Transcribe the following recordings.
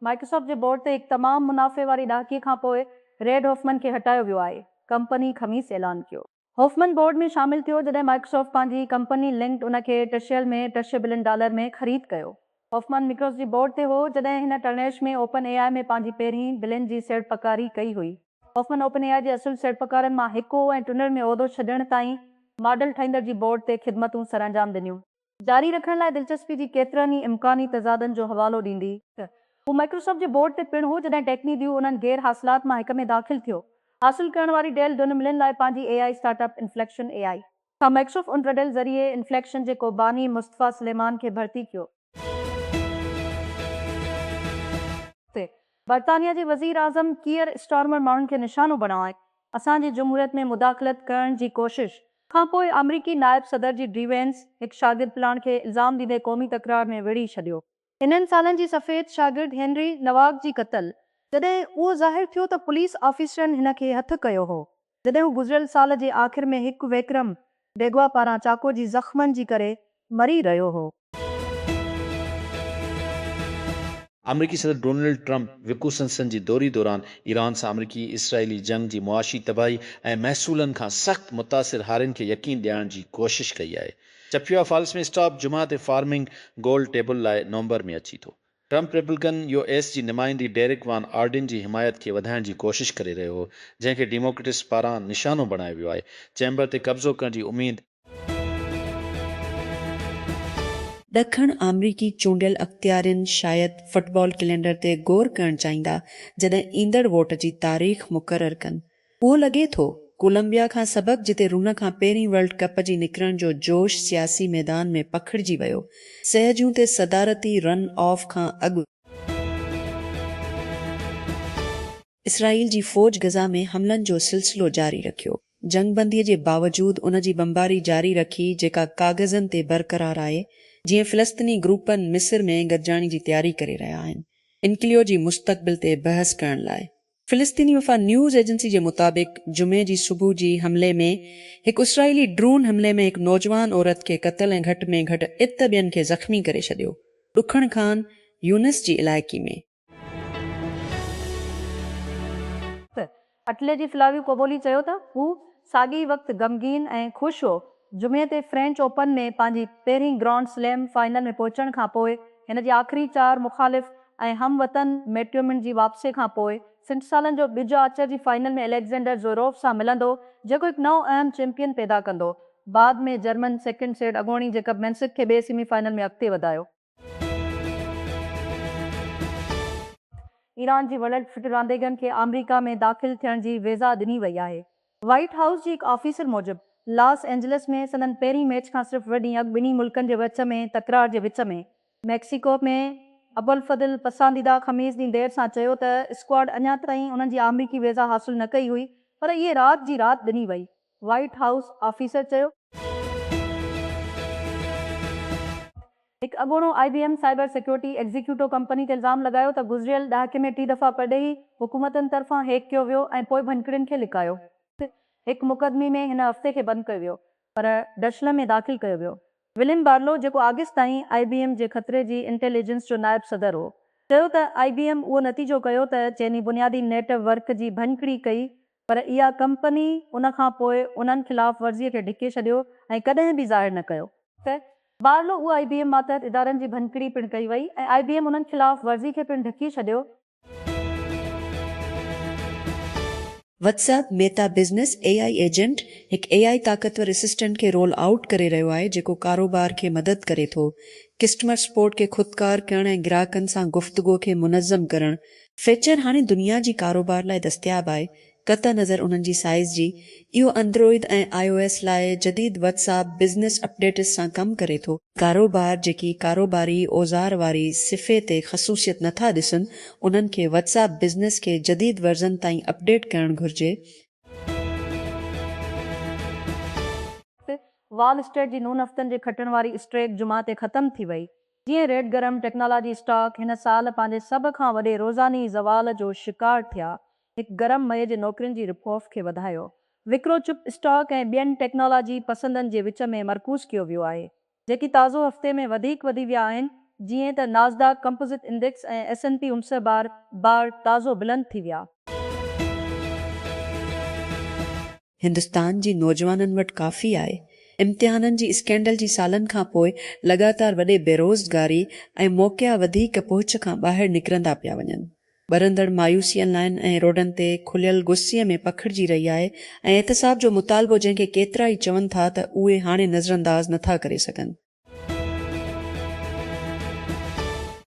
Microsoft जे board ते हिकु तमामु मुनाफ़े वारी ॾाकी खां पोइ रेड हॉफमन खे हटायो वियो आहे। कंपनी ख़मीस ऐलान कियो। हॉफमन बोर्ड में शामिल थियो जॾहिं माइक्रोसॉफ्ट पंहिंजी कंपनी लिंक्ड उन खे टशियल में $300 बिलियन में ख़रीद कयो। हॉफमन माइक्रोसॉफ्ट जी बोर्ड ते हो जॾहिं हिन टर्नेश में ओपन एआई में पंहिंजी पहिरीं बिलियन जी सेड़पकारी कई हुई। हॉफमन ओपन एआई जे असुल सेड़पकारनि मां हिकु हो ऐं टुनर में उहिदो छॾण ताईं मॉडल ठाहींदड़ जी बोर्ड ते ख़िदमतूं सरअंजाम ॾिनियूं। जारी रखण लाइ दिलचस्पी जी केतिरनि ई इम्कानी तज़ादनि जो हवालो ॾींदी त हू माइक्रोसॉफ्ट जे बोर्ड ते पिणु हो जॾहिं टेक्नी ड्यू उन्हनि गैर हासिलात मां हिक में दाख़िल थियो। हासिल करण वारी डेल 2 मिलियन लाइ पंहिंजी एआई स्टार्टअप इन्फ्लेक्शन एआई खां माइक्रोसॉफ्ट उन ज़रिए इन्फ्लेक्शन जे को बानी मुस्तफ़ा सुलेमान खे भर्ती कियो। बरतानिया जे वज़ीर आज़म कीयर स्टारमर माण्हुनि खे निशानो बणाए असांजी जमहूरियत में मुदाख़लत करण जी कोशिश खां पोइ अमरीकी नायब सदर जी ड्रीवेंस हिकु शागिर्द प्लान खे इल्ज़ाम ॾींदे क़ौमी तकरार में विड़ी छॾियो। इन्हनि सालनि जी सफ़ेद शागिर्द हेनरी नवाग जी क़त्ल जॾहिं उहो ज़ाहिर थियो त पुलिस ऑफिसरनि हिन खे हथु कयो हो जॾहिं हू गुज़िरियल साल जे आख़िर में हिकु विक्रम डेगवा पारां चाको जी ज़ख़्मनि जी करे मरी रहियो हो। अमरीकी सदर डोनाल्ड ट्रंप विकू सनसन जी दौरी दौरान ईरान सां अमरीकी इसराइली जंग जी मुआशी तबाही ऐं महसूलनि खां सख़्त मुतासिर हारियुनि खे यकीन ॾियारण जी कोशिश कई आहे। चपिया फॉल्स में स्टॉप जुमा ते फार्मिंग गोल्ड टेबल लाइ नवंबर में अची थो। ट्रंप रिपब्लिकन यूएस जी नुमाइंदी डेरिक वान आर्डिन जी हिमायत खे वधाइण जी कोशिश करे रहियो हो, जंहिंखे डेमोक्रेट्स पारां निशानो बणायो वियो आहे। चैम्बर ते कब्ज़ो करण जी उमेद। ॾखण अमरीकी चूंडियल अख़्तियारनि शायदि फुटबॉल कैलेंडर ते गौर करणु चाहींदा जॾहिं ईंदड़ वोट जी तारीख़ मुक़ररु कनि। उहो लॻे थो कोलंबिया खां सबक़ जिते रुन खां पहिरीं वर्ल्ड कप जी निकिरण जो जोश सियासी मैदान में पखिड़िजी वियो। सहजूं ते सदारती रन ऑफ खां अॻु इसराइल जी फ़ौज गज़ा में हमलनि जो सिलसिलो जारी रखियो। जंगबंदीअ जे बावजूदि उन जी बमबारी जारी रखी जेका काग़ज़नि ते बरक़रार आहे, जीअं फ़िलिस्तीनी ग्रुपनि मिस्र में गॾिजाणी जी तयारी करे रहिया आहिनि इनक्लियो जी मुस्तक़बिल ते बहस करण लाइ। फ़िलिस्तीनी वफ़ा न्यूज़ एजेंसी जे मुताबिक़ जुमे जी सुबुह जी हमले में हिकु इसराइली ड्रोन हमले में हिकु नौजवान औरत खे क़त्ल ऐं घटि में घटि ॿियनि खे ज़ख़्मी करे छॾियो। ॾुखण खान यूनिस जी इलाइक़ी में अटले जी फ्लावी कोबोली चयो त हू साॻी वक़्तु गमगीन ऐं ख़ुशि हो। जुमे ते फ्रेंच ओपन में पंहिंजी पहिरीं ग्रांड स्लैम फाइनल में पहुचण खां पोइ हिन जी आख़िरी 4 मुख़ालिफ़ ऐं हमवतन मैट्यूमिन जी वापसी खां पोइ 60 सालनि जो ॿिजो आचर जी फाइनल में एलेक्जेंडर ज़ोरोव सां मिलंदो, जेको हिकु नओं अहम चैंपियन पैदा कंदो। बाद में German second set अॻोणी Jacob Mensik खे ॿिए सेमीफाइनल में अॻिते वधायो। ईरान जी वर्ल्ड फिट रांदीगरनि खे अमेरिका में दाख़िल थियण जी वीज़ा ॾिनी वई आहे। व्हाइट हाउस जी हिकु ऑफिसर मूजिबि लॉस एंजलिस में संदनि पहिरीं मैच खां सिर्फ़ु वॾी अॻु ॿिन्ही मुल्कनि जे विच में तकरार जे विच में मैक्सिको में अबुल फदिल पसंदीदा ख़मीस ॾींहुं देर सां चयो त स्क्वाड अञा ताईं उन्हनि जी अमरीकी वीज़ा हासिल न कई हुई, पर इहे राति जी राति ॾिनी वई। व्हाइट हाउस ऑफिसर चयो हिकु अॻोणो IBM cyber security executive company ते इल्ज़ाम लॻायो त गुज़िरियल ॾहाके में 3 दफ़ा परॾेही हुकूमतनि तरफ़ां हैक कयो वियो ऐं पोइ भनकिड़ियुनि खे लिकायो। हिकु मुक़दमे में हिन हफ़्ते खे बंदि कयो वियो, पर डशल में दाख़िल कयो वियो। विलियम बार्लो, जेको अगस्त ताईं IBM जे ख़तरे जी इंटेलिजेंस जो नायब सदर हो, चयो त IBM उहो नतीजो कयो त चइनी बुनियादी नेटवर्क जी भनकिड़ी कई, पर इहा कंपनी उन खां पोइ उन्हनि ख़िलाफ़ वर्ज़ीअ खे ढके छॾियो ऐं कॾहिं बि ज़ाहिर न कयो त बार्लो उहा IBM मातहत इदारनि जी भनकिड़ी पिणु कई वई ऐं IBM उन्हनि ख़िलाफ़ वर्ज़ी खे पिणु ढकी छॾियो। WhatsApp Meta business AI agent हिकु AI ताक़तवर असिस्टेंट खे रोल आउट करे रहियो आहे जेको कारोबार खे मदद करे थो कस्टमर सपोर्ट खे ख़ुदकार करण ऐं ग्राहकनि सां गुफ़्तगू खे मुनज़्ज़म करण। फीचर हाणे दुनिया जी कारोबार लाइ दस्तियाब आहे, क़त नज़र उन्हनि जी साइज़ जी। इहो एंड्रॉइड ऐं iOS लाइ जदीद WhatsApp बिज़नेस अपडेट्स सां कमु करे थो। कारोबार जेकी कारोबारी औज़ार वारी सिफ़े ते ख़सूसियत नथा ॾिसनि, उन्हनि खे WhatsApp बिज़नेस खे जदीद वर्ज़न ताईं अपडेट करणु घुर्जे। वॉल स्ट्रीट जी 9 हफ़्तनि जे खटण वारी स्ट्रेक जुमा ते ख़तमु थी वई। जीअं रेड गरम टेक्नोलॉजी स्टॉक हिन साल पंहिंजे सभ खां वॾे रोज़ानी ज़वाल जो शिकार थिया, हिकु गरम मई जे नौकरियुनि जी रिपोर्ट खे वधायो। विक्रो चुप स्टॉक ऐं ॿियनि टेक्नोलॉजी पसंदनि जे विच में मरकूज़ कयो वियो आहे, जेकी ताज़ो हफ़्ते में वधीक वधी विया आहिनि। जीअं त नाज़दाक कंपोज़िट इंडेक्स ऐं S&P 500 बार ताज़ो बुलंद थी विया। हिंदुस्तान जी नौजवाननि वटि काफ़ी आहे। इम्तिहाननि जी स्कैंडल जी सालनि खां पोइ लगातार वॾे बेरोज़गारी ऐं मौक़िया वधीक पहुच खां ॿाहिरि निकिरंदा पिया वञनि। ॿरंदड़ मायूसीअ लाइन ऐं रोडनि ते खुलियल गुस्सीअ में पखिड़िजी रही आहे ऐं एहतिसाब जो मुतालबो जंहिंखे केतिरा ई चवनि था त उहे हाणे नज़रअंदाज़ नथा करे सघनि।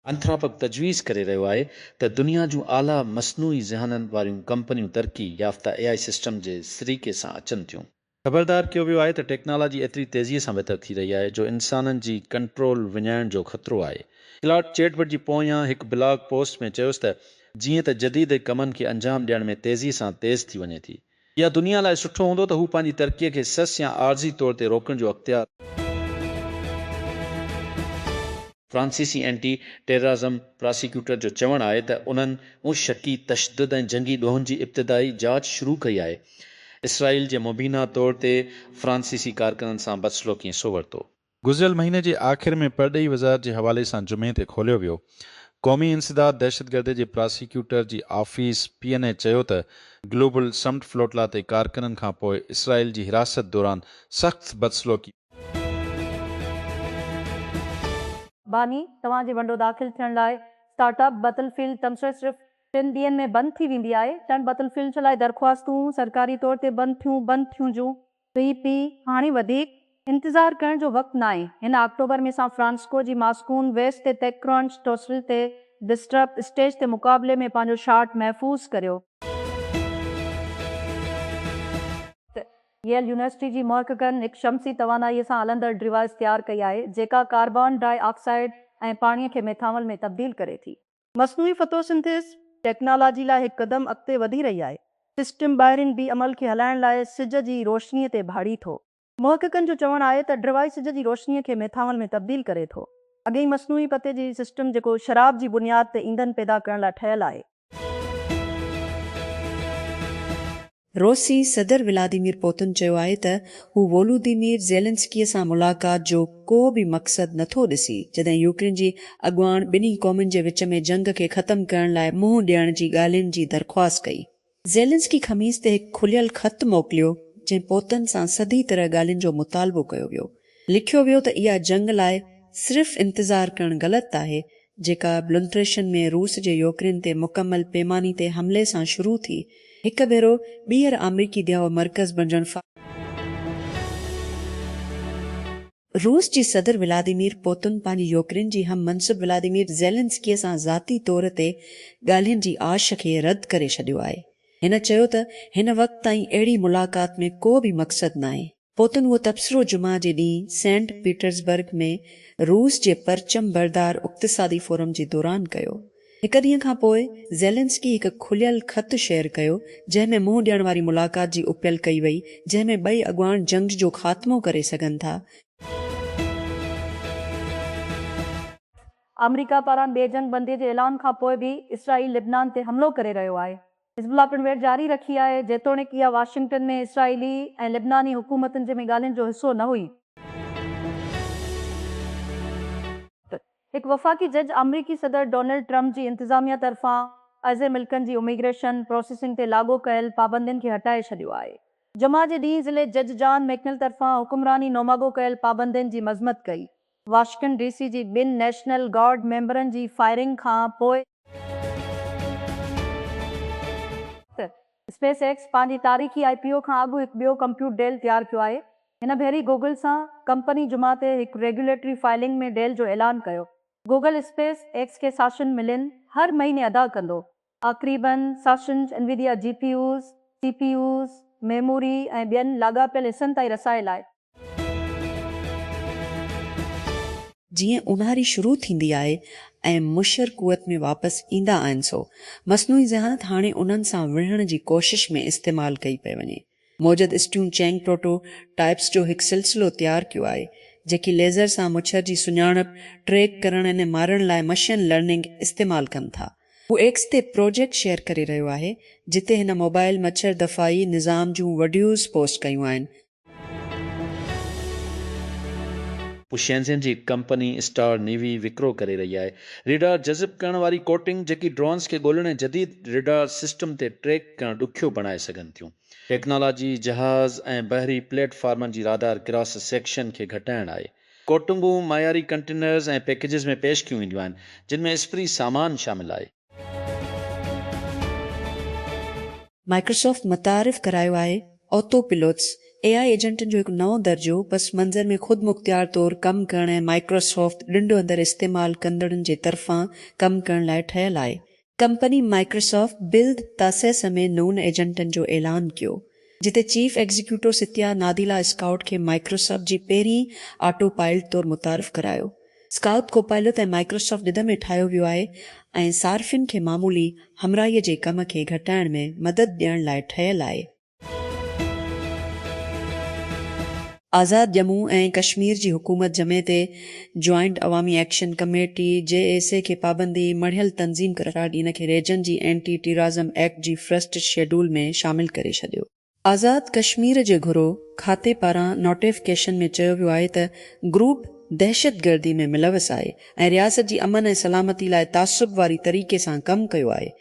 अंथरापक तजवीज़ करे रहियो आहे त दुनिया जूं आला मसनूई ज़हननि वारियूं कंपनियूं तरक़ी याफ़्ता AI सिस्टम जे सरीके सां अचनि थियूं। ख़बरदार कयो वियो आहे त टेक्नोलॉजी एतिरी तेज़ीअ सां बहितर थी रही आहे जो इंसाननि जी कंट्रोल विञाइण जो ख़तरो आहे। क्लाउड चैटबॉट जी पोयां हिकु ब्लॉग पोस्ट में चयोसि त जीअं त जदीद कमनि खे अंजाम ॾियण में तेज़ी सां तेज़ थी वञे थी, इहा दुनिया लाइ सुठो हूंदो त हू पंहिंजी तरक़ीअ खे सस या आर्ज़ी तौर ते रोकण जो अख़्तियार। फ्रांसीसी एंटी टेररिज़म प्रोसिक्यूटर जो चवणु आहे त उन्हनि शकी तशदुद ऐं जंगी ॾोहनि जी इब्तिदाई जांच शुरू कई आहे। इसराइल जे मुबीना तौर ते फ्रांसीसी कारकुननि सां बदसलूकीअ वरितो। गुज़िरियल महीने जे आख़िर में परॾेही वज़ारत जे हवाले सां जुमे ते खोलियो वियो। क़ौमी इंसदाद दहशतगर्दी जे प्रोसिक्यूटर जी ऑफिस PNA चयो त ग्लोबल समट फ्लोटला ते कारकुननि खां पोइ इसराइल जी हिरासत दौरान सख़्त बदसलूकी। बानी तव्हांजे वंडो दाख़िल थियण लाइ स्टार्टअप बटलफील्ड तमसर सिर्फ़ 3 ॾींहनि में बंदि थी वेंदी आहे। टन बटलफील्ड जे लाइ दरख़्वास्तूं सरकारी तौर ते बंदि थियूं जूं हाणे वधीक इंतज़ारु करण जो वक़्तु न आहे। हिन अक्टूबर में सांन फ्रांसिस्को जी मास्कून वेस्ट ते टेक्रोंच टोसल ते डिस्टर्ब स्टेज ते मुक़ाबले में पंहिंजो शाट महफ़ूज़ करियो। येल यूनिवर्सिटी जी महक़क़नि हिकु शमसी तवानाईअ सां हलंदड़ डिवाइस तयारु कई आहे जेका कार्बन डाइऑक्साइड ऐं पाणीअ खे मेथानॉल में तब्दील करे थी। मसनूई फोटोसिंथेसिस टेक्नोलॉजी लाइ हिकु क़दम अॻिते वधी रही आहे। सिस्टम ॿाहिरिन ॿी अमल खे हलाइण लाइ सिज जी रोशनीअ ते भाड़ी थो। महक़क़नि जो चवणु आहे त डिवाइस सिज जी रोशनीअ खे मेथानॉल में तब्दील करे थो। अॻेई मसनूई पते जी सिस्टम जेको शराब जी बुनियाद ते ईंधन पैदा करण लाइ ठहियलु आहे। रूसी सदर व्लादिमीर पुतिन चयो आहे त हू वोलोदिमीर ज़ेलेंस्कीअ सां मुलाक़ात जो को बि मक़सदु नथो ॾिसी जॾहिं यूक्रेन जी अॻुवाण ॿिन्ही क़ौमुनि जे विच में जंग खे ख़तमु करण लाइ मुंहुं ॾियण जी ॻाल्हियुनि जी दरख़्वास्त कई। ज़ेलेंस्की ख़मीस ते हिकु खुलियल ख़त मोकिलियो जंहिं पुतिन सां सदी तरह ॻाल्हियुनि जो मुतालबो कयो वियो। लिखियो वियो त इहा जंग लाइ सिर्फ़ इंतज़ारु करणु ग़लति आहे जेका ब्लुंट्रेशन में रूस जे यूक्रेन ते मुकमल पैमानी ते हमले सां शुरू थी हिकु भेरो ॿीहर अमरीकी ॾियाव मर्कज़ बणजण। रूस जी सदर व्लादिमीर पुतिन पंहिंजी यूक्रेन जी हम मनसब व्लादिमीर ज़ेलेंस्कीअ सां ज़ाती तौर ते ॻाल्हियुनि जी आश खे रद्द करे छॾियो आहे। हिन चयो त हिन वक़्त ताईं अहिड़ी मुलाक़ात में को बि मक़सदु न आहे। पुतिन उहो तबसरो जुमा जे ॾींहुं सेंट पीटर्सबर्ग में रूस जे परचम बरदार इक़्तिसादी फोरम जे दौरान कयो। हिकु ॾींहं खां पोइ ज़ेलेंस्की हिकु खुलियल ख़त शेयर कयो जंहिं में मुंहुं ॾियण वारी मुलाक़ात जी अपील कई वई जंहिं में ॿई अॻुवाण जंग जो ख़ात्मो करे सघनि था। अमरीका पारां ॿिए जंग बंदी जे ऐलान खां पोइ बि इसराइल लिबनान ते हमलो करे रहियो आहे। हिज़बुल्लाह पिणवेट जारी रखी आहे जेतोणीकि इहा वाशिंगटन में इसराइली ऐं लिबनानी हुकूमतुनि जे में ॻाल्हियुनि जो हिसो न हुई। हिकु वफ़ाक़ी जज अमरीकी सदर डोनाल्ड ट्रंप जी इंतिज़ामिया तरफ़ां अज़े मुल्कनि जी इमिग्रेशन प्रोसेसिंग ते लागू कयल पाबंदियुनि खे हटाए छॾियो आहे। जुमा जे ॾींहुं ज़िले जज जॉन मैकनेल तरफ़ां हुकुमरानी नोमागो कयल पाबंदियुनि जी मज़म्मत कई। वाशिंगटन DC जी 2 नेशनल गार्ड मेंबरनि जी फायरिंग खां पोइ स्पेस एक्स पंहिंजी तारीख़ी IPO खां अॻु हिकु ॿियो कंप्यूट डेल तयारु कयो आहे। हिन भेरी गूगल सां कंपनी जुमा ते हिकु रेगुलेटरी फाइलिंग में डेल जो ऐलान कयो। गूगल स्पेस एक्स खे साशन मिलियन हर महीने अदा कंदो। तक़रीबन साशन NVIDIA GPUs, CPUs, मेमोरी ऐं ॿियनि लाॻापियल हिसनि ताईं रसाइल आहे। जीअं ऊन्हारी शुरू थींदी आहे ऐं मुशर कुवत में वापसि ईंदा आहिनि सो मसनूई ज़हानत हाणे उन्हनि सां विढ़ण जी कोशिश में इस्तेमालु कई पई वञे। मौजूद स्ट्यून चैंग प्रोटोटाइप्स जो हिकु सिलसिलो तयारु कयो आहे जेकी लेज़र सां मुछर जी सुञाणप ट्रैक करण ऐं मारण लाइ मशीन लर्निंग इस्तेमालु कनि था। हू एक्स ते प्रोजेक्ट शेयर करे रहियो आहे जिते हिन मोबाइल मच्छर दफ़ाई निज़ाम जूं वीडियोज़ पोस्ट कयूं आहिनि। पुशेंजन जी कंपनी स्टार नेवी विक्रो करे रही है। रेडार जज़ब करण वारी कोटिंग जेकी ड्रोन्स के ॻोल्हण जदीद रेडार सिस्टम ते ट्रैक करण ॾुखियो बणाए सघनि थियूं। टेक्नोलॉजी जहाज़ ऐं बहरी प्लेटफॉर्मनि जी राडार क्रॉस सेक्शन खे घटाइण आहे। कोटिंगूं मायारी कंटेनर्स ऐं पैकेजिस में पेश कयूं वेंदियूं आहिनि, जिन में स्प्री सामान शामिल आहे। माइक्रोसॉफ्ट मुतारिफ़ करायो आहे ऑटो पिलोट्स AI एजेंटनि जो हिकु नओं दर्जो पस मंज़र में ख़ुदि मुख़्तियार तौरु कमु करण ऐं माइक्रोसॉफ्ट ॾंडो अंदरि इस्तेमालु कंदड़नि जे तरफ़ां कमु करण लाइ ठहियलु आहे। कंपनी माइक्रोसॉफ्ट बिल्ड तासेस में नून एजेंटनि जो ऐलान कयो, जिते चीफ एग्ज़ीक्यूटिव सितिया नादिला स्काउट खे माइक्रोसॉफ्ट जी पहिरीं ऑटो पायलट तौरु मुतारिफ़ करायो। स्काउट कोपायलट ऐं माइक्रोसॉफ्ट ॾिद में ठाहियो वियो आहे ऐं सार्फ़िन खे मामूली हमराहीअ जे कम खे घटाइण में मदद ॾियण लाइ ठहियलु आहे। आज़ाद जम्मू ऐं कश्मीर जी हुकूमत जमे ते जॉइंट अवामी एक्शन कमेटी JSA खे पाबंदी मढ़ियल तंज़ीम करार ॾी, इन खे रेजन जी एंटी टेररिज़म एक्ट जी फर्स्ट शेड्यूल में शामिल करे छॾियो। आज़ाद कश्मीर जे घुरो खाते पारां नोटिफिकेशन में चयो वियो आहे त ग्रुप दहशतगर्दी में मुलविस आहे ऐं रियासत जी अमन ऐं सलामती लाइ तासुब वारी तरीक़े सां कमु कयो आहे।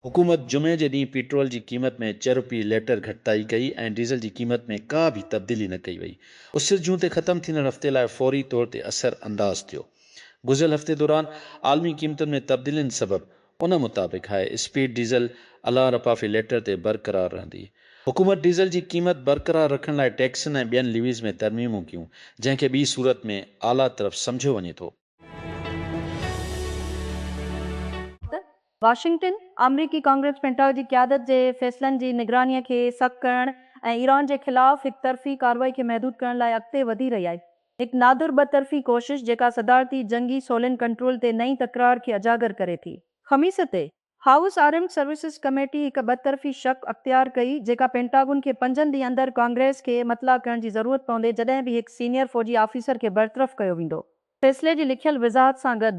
हुकूमत जुमे जे ॾींहुं पेट्रोल जी क़ीमत में ₹4 लीटर घटिताई कई ऐं डीज़ल जी क़ीमत में का बि तब्दीली न कई वई। उसिरि जून ते ख़तमु थींदड़ हफ़्ते लाइ फौरी तौर ते असर अंदाज़ थियो। गुज़िरियल हफ़्ते दौरान आलमी क़ीमतुनि में तब्दीलियुनि सबबि उन मुताबिक़ हाई स्पीड डीज़ल अला रपा फ़ी लीटर ते बरक़रार रहंदी। हुकूमत डीज़ल जी क़ीमत बरक़रार रखण लाइ टैक्सनि ऐं ॿियनि लीवीज़ में तरमीमूं कयूं, जंहिंखे ॿी सूरत में आला तरफ़ सम्झियो वञे थो। वाशिंगटन अमरीकी कांग्रेस पेंटाग जी क़यादत जे फ़ैसिलनि जी निगरानीअ खे सख़्तु करण ऐं ईरान जे ख़िलाफ़ हिकु तरफ़ी कार्रवाई खे महदूद करण लाइ अॻिते वधी रही आहे। हिकु नादुर ॿतरफ़ी कोशिश जेका सदारती जंगी सोलन कंट्रोल ते नई तकरार खे उजागर करे थी। ख़मीस ते हाउस आर्म्ड सर्विसिज कमेटी हिकु ॿतरफ़ी शक अख़्तियार कई जेका पेंटागन खे 5 ॾींहं अंदरि कांग्रेस खे मतला करण जी ज़रूरत पवंदे जॾहिं बि हिकु सीनियर फ़ौजी ऑफिसर खे बरतरफ़ कयो वेंदो। फ़ैसिले जी लिखियल वज़ाहत सां गॾु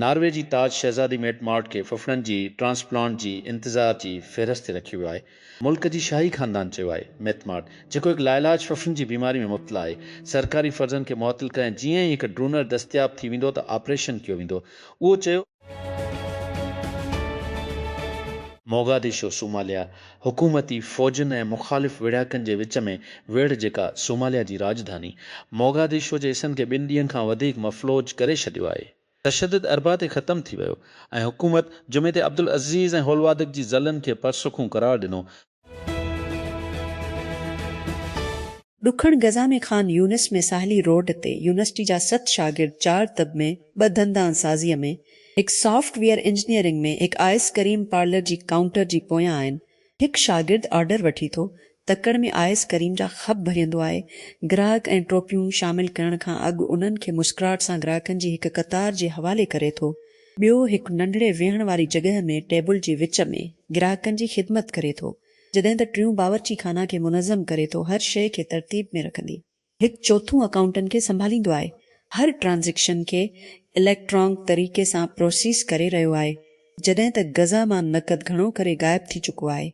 नॉर्वे जी ताज शहज़ादी मेट मार्ट खे फुफड़नि जी ट्रांसप्लांट जी इंतज़ार जी फ़हिरिस्त ते रखियो वियो आहे। मुल्क जी शाही ख़ानदान चयो आहे मेट मार्ट, जेको हिकु लाइलाज फुफड़नि जी बीमारी में मुब्तला आहे, सरकारी फ़र्ज़नि खे मुअत्तल करें जीअं ई हिकु ड्रोनर दस्तियाब थी वेंदो त ऑपरेशन कयो वेंदो। उहो चयो मोगादिशो सोमालिया हुकूमती फ़ौजनि ऐं मुख़ालिफ़ विढ़ाकनि जे विच में वेढ़ जेका सोमालिया जी राजधानी मोगादिशो जे हिसनि खे 2 ॾींहंनि खां वधीक मफ़लूज करे छॾियो आहे। तशदद अरबा ते ख़तमु थी वियो ऐं हुकूमत जुमे ते अब्दुल अज़ीज़ ऐं होलवादिक जी ज़लनि खे परसुखूं करार ॾिनो। ॾुखण गज़ा में ख़ान यूनिस में साहिली रोड ते यूनिवर्सिटी जा 7 शागिर्द 4 तब में 2 धंधा साज़ीअ में हिकु सॉफ्टवेयर इंजीनियरिंग में हिकु आइसक्रीम पार्लर जी काउंटर जी पोयां आहिनि। हिकु शागिर्द ऑर्डर वठी थो, तकड़ में आइसक्रीम जा ख़प भरियंदो आहे। ग्राहक ऐं टोपियूं शामिल करण खां अॻु उन्हनि खे मुस्कुराहट सां ग्राहकनि जी हिकु कतार जे हवाले करे थो। ॿियो हिकु नंढड़े वेहण वारी जॻह में टेबल जे विच में ग्राहकनि जी ख़िदमत करे थो, जॾहिं त टियों बावर्ची खाना खे मुनज़म करे थो, हर शइ खे तरतीब में रखंदी। हिकु चौथों अकाउंटेंट खे संभालींदो आहे, हर ट्रांज़ेक्शन खे इलेक्ट्रॉनिक तरीक़े सां प्रोसेस करे रहियो आहे, जॾहिं त गज़ा मां नक़द घणो करे ग़ाइब थी चुको आहे।